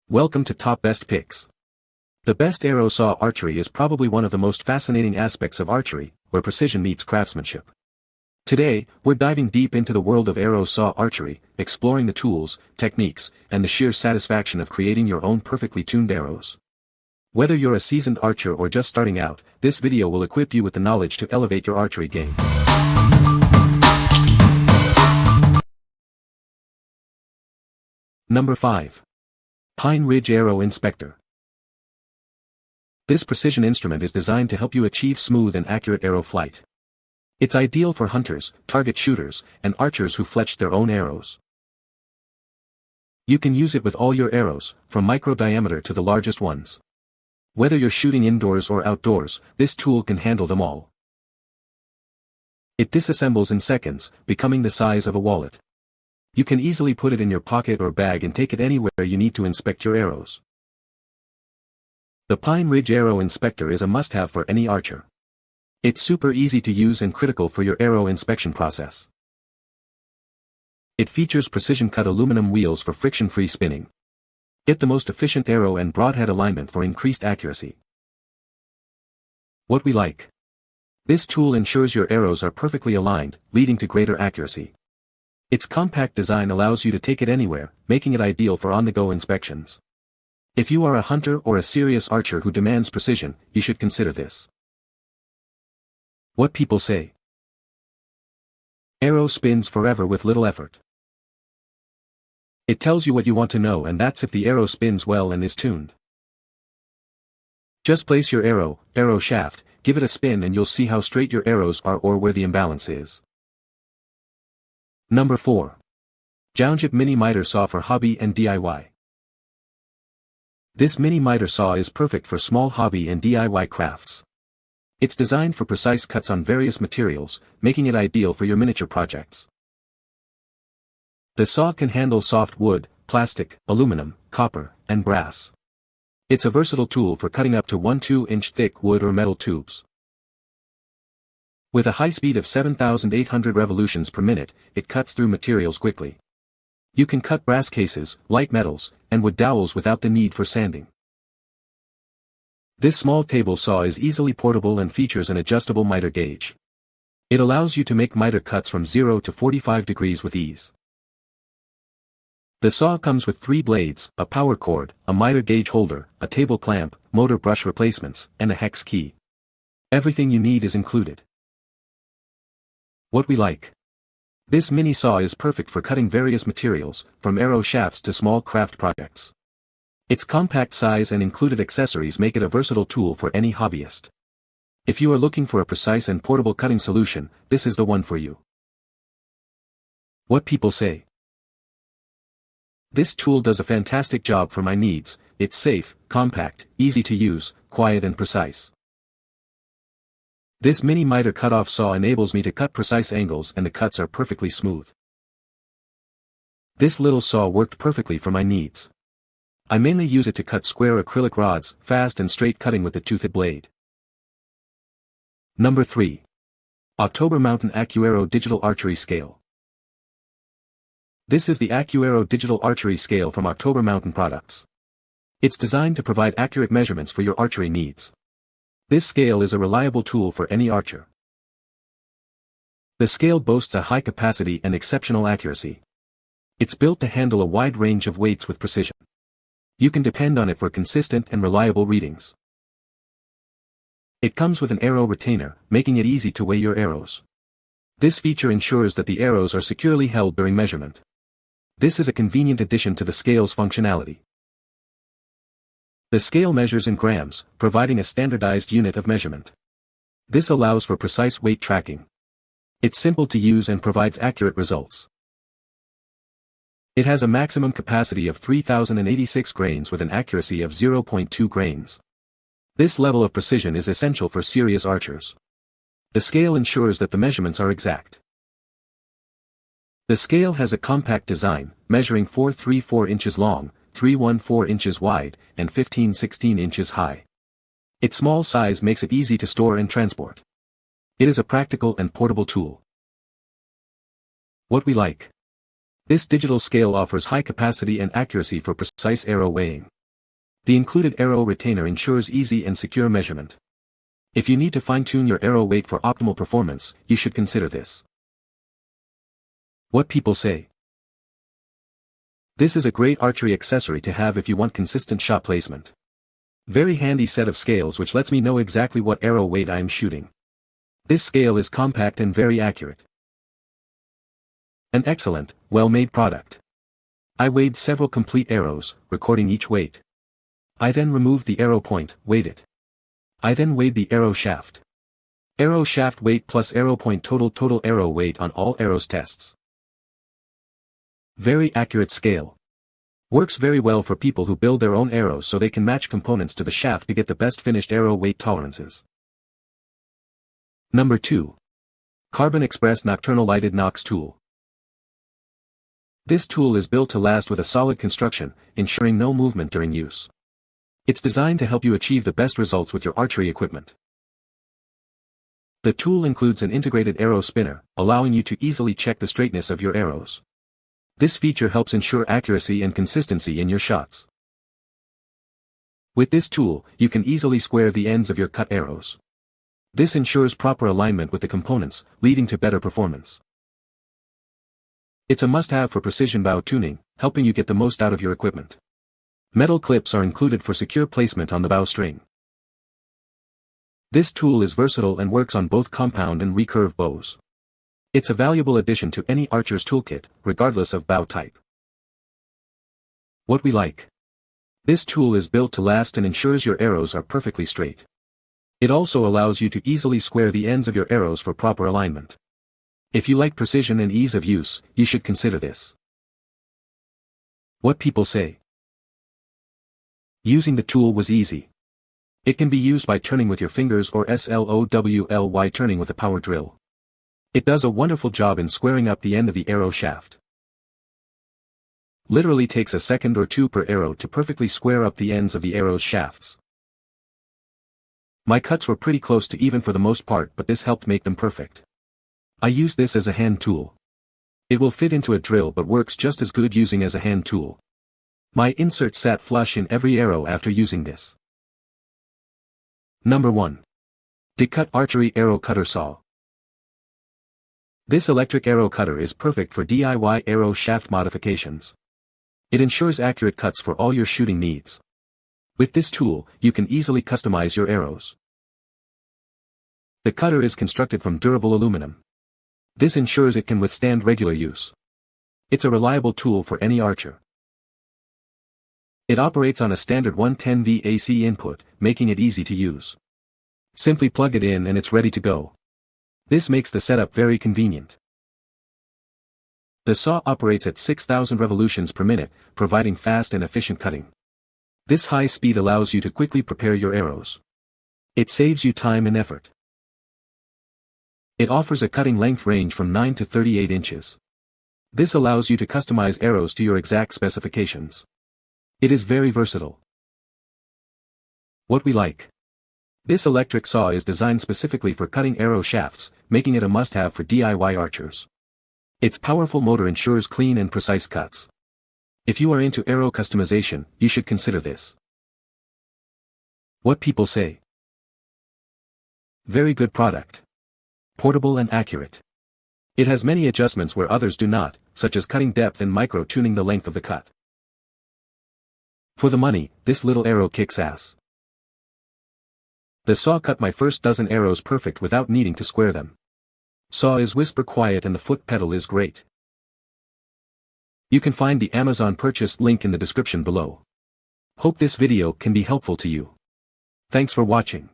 Welcome to Top Best Picks. The best Arrow Saw Archery is probably one of the most fascinating aspects of archery, where precision meets craftsmanship. Today, we're diving deep into the world of Arrow Saw Archery, exploring the tools, techniques, and the sheer satisfaction of creating your own perfectly tuned arrows. Whether you're a seasoned archer or just starting out, this video will equip you with the knowledge to elevate your archery game. Number 5. Pine Ridge Arrow Inspector. This precision instrument is designed to help you achieve smooth and accurate arrow flight. It's ideal for hunters, target shooters, and archers who fletch their own arrows. You can use it with all your arrows, from micro diameter to the largest ones. Whether you're shooting indoors or outdoors, this tool can handle them all. It disassembles in seconds, becoming the size of a wallet. You can easily put it in your pocket or bag and take it anywhere you need to inspect your arrows. The Pine Ridge Arrow Inspector is a must-have for any archer. It's super easy to use and critical for your arrow inspection process. It features precision-cut aluminum wheels for friction-free spinning. Get the most efficient arrow and broadhead alignment for increased accuracy. What we like. This tool ensures your arrows are perfectly aligned, leading to greater accuracy. Its compact design allows you to take it anywhere, making it ideal for on-the-go inspections. If you are a hunter or a serious archer who demands precision, you should consider this. What people say. Arrow spins forever with little effort. It tells you what you want to know, and that's if the arrow spins well and is tuned. Just place your arrow shaft, give it a spin and you'll see how straight your arrows are or where the imbalance is. Number 4. JOUNJIP Mini Miter Saw for Hobby and DIY. This mini miter saw is perfect for small hobby and DIY crafts. It's designed for precise cuts on various materials, making it ideal for your miniature projects. The saw can handle soft wood, plastic, aluminum, copper, and brass. It's a versatile tool for cutting up to 1-2-inch thick wood or metal tubes. With a high speed of 7,800 revolutions per minute, it cuts through materials quickly. You can cut brass cases, light metals, and wood dowels without the need for sanding. This small table saw is easily portable and features an adjustable miter gauge. It allows you to make miter cuts from 0 to 45 degrees with ease. The saw comes with 3 blades, a power cord, a miter gauge holder, a table clamp, motor brush replacements, and a hex key. Everything you need is included. What we like. This mini saw is perfect for cutting various materials, from arrow shafts to small craft projects. Its compact size and included accessories make it a versatile tool for any hobbyist. If you are looking for a precise and portable cutting solution, this is the one for you. What people say. This tool does a fantastic job for my needs. It's safe, compact, easy to use, quiet and precise. This mini miter cutoff saw enables me to cut precise angles and the cuts are perfectly smooth. This little saw worked perfectly for my needs. I mainly use it to cut square acrylic rods, fast and straight cutting with the toothed blade. Number 3. October Mountain Accu-Arrow Digital Archery Scale. This is the Accu-Arrow Digital Archery Scale from October Mountain Products. It's designed to provide accurate measurements for your archery needs. This scale is a reliable tool for any archer. The scale boasts a high capacity and exceptional accuracy. It's built to handle a wide range of weights with precision. You can depend on it for consistent and reliable readings. It comes with an arrow retainer, making it easy to weigh your arrows. This feature ensures that the arrows are securely held during measurement. This is a convenient addition to the scale's functionality. The scale measures in grams, providing a standardized unit of measurement. This allows for precise weight tracking. It's simple to use and provides accurate results. It has a maximum capacity of 3,086 grains with an accuracy of 0.2 grains. This level of precision is essential for serious archers. The scale ensures that the measurements are exact. The scale has a compact design, measuring 434 inches long, 314 inches wide, and 15-16 inches high. Its small size makes it easy to store and transport. It is a practical and portable tool. What we like. This digital scale offers high capacity and accuracy for precise arrow weighing. The included arrow retainer ensures easy and secure measurement. If you need to fine-tune your arrow weight for optimal performance, you should consider this. What people say. This is a great archery accessory to have if you want consistent shot placement. Very handy set of scales which lets me know exactly what arrow weight I am shooting. This scale is compact and very accurate. An excellent, well-made product. I weighed several complete arrows, recording each weight. I then removed the arrow point, weighed it. I then weighed the arrow shaft. Arrow shaft weight plus arrow point total arrow weight on all arrows tests. Very accurate scale. Works very well for people who build their own arrows so they can match components to the shaft to get the best finished arrow weight tolerances. Number 2. Carbon Express Nockturnal Lighted Nocks Tool. This tool is built to last with a solid construction, ensuring no movement during use. It's designed to help you achieve the best results with your archery equipment. The tool includes an integrated arrow spinner, allowing you to easily check the straightness of your arrows. This feature helps ensure accuracy and consistency in your shots. With this tool, you can easily square the ends of your cut arrows. This ensures proper alignment with the components, leading to better performance. It's a must-have for precision bow tuning, helping you get the most out of your equipment. Metal clips are included for secure placement on the bow string. This tool is versatile and works on both compound and recurve bows. It's a valuable addition to any archer's toolkit, regardless of bow type. What we like. This tool is built to last and ensures your arrows are perfectly straight. It also allows you to easily square the ends of your arrows for proper alignment. If you like precision and ease of use, you should consider this. What people say. Using the tool was easy. It can be used by turning with your fingers or slowly turning with a power drill. It does a wonderful job in squaring up the end of the arrow shaft. Literally takes a second or two per arrow to perfectly square up the ends of the arrow's shafts. My cuts were pretty close to even for the most part, but this helped make them perfect. I use this as a hand tool. It will fit into a drill but works just as good using as a hand tool. My insert sat flush in every arrow after using this. Number 1. Decut Archery Arrow Cutter Saw. This electric arrow cutter is perfect for DIY arrow shaft modifications. It ensures accurate cuts for all your shooting needs. With this tool, you can easily customize your arrows. The cutter is constructed from durable aluminum. This ensures it can withstand regular use. It's a reliable tool for any archer. It operates on a standard 110V AC input, making it easy to use. Simply plug it in and it's ready to go. This makes the setup very convenient. The saw operates at 6,000 revolutions per minute, providing fast and efficient cutting. This high speed allows you to quickly prepare your arrows. It saves you time and effort. It offers a cutting length range from 9 to 38 inches. This allows you to customize arrows to your exact specifications. It is very versatile. What we like. This electric saw is designed specifically for cutting arrow shafts, making it a must-have for DIY archers. Its powerful motor ensures clean and precise cuts. If you are into arrow customization, you should consider this. What people say. Very good product. Portable and accurate. It has many adjustments where others do not, such as cutting depth and micro-tuning the length of the cut. For the money, this little arrow kicks ass. The saw cut my first dozen arrows perfect without needing to square them. Saw is whisper quiet and the foot pedal is great. You can find the Amazon purchase link in the description below. Hope this video can be helpful to you. Thanks for watching.